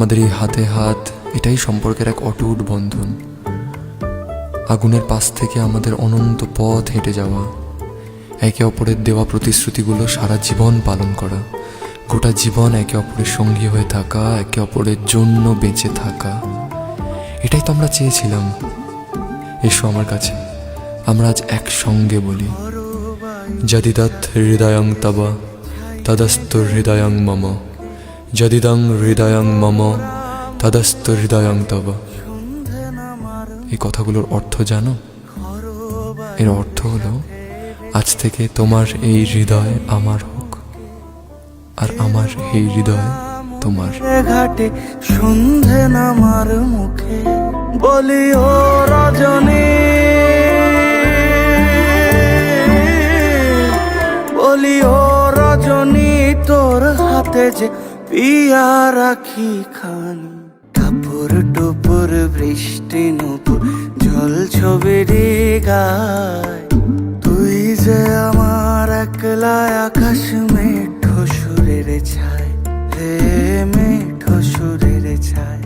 আমাদের এই হাতে হাত, এটাই সম্পর্কের এক অটুট বন্ধন। আগুনের পাশ থেকে আমাদের অনন্ত পথ হেঁটে যাওয়া, একে অপরের দেওয়া প্রতিশ্রুতিগুলো সারা জীবন পালন করা, গোটা জীবন একে অপরের সঙ্গী হয়ে থাকা, একে অপরের জন্য বেঁচে থাকা, এটাই তো আমরা চেয়েছিলাম। এসো আমার কাছে, আমরা আজ একসঙ্গে বলি, যদিদৎ হৃদয়ং তব তদস্তু হৃদয়ং মম, যদিদং হৃদয়ং মম তদস্তু হৃদয়ং তব। এই কথাগুলোর অর্থ জানো? এর অর্থ হলো, আজ থেকে তোমার এই হৃদয় আমার হোক, আর আমার এই হৃদয় তোমার। ঘাটে সন্ধে নামার মুখে বলি ও রজনী, বলি ও রজনী, তোর হাতে যে পিয়া রাখি খানি। টাপুর টুপুর বৃষ্টি নুপুর জল ছবিরি গায়, তুই যে আমার একলা আকাশ মেঠো সুরের ছায়, হে মেঠো সুরের ছায়।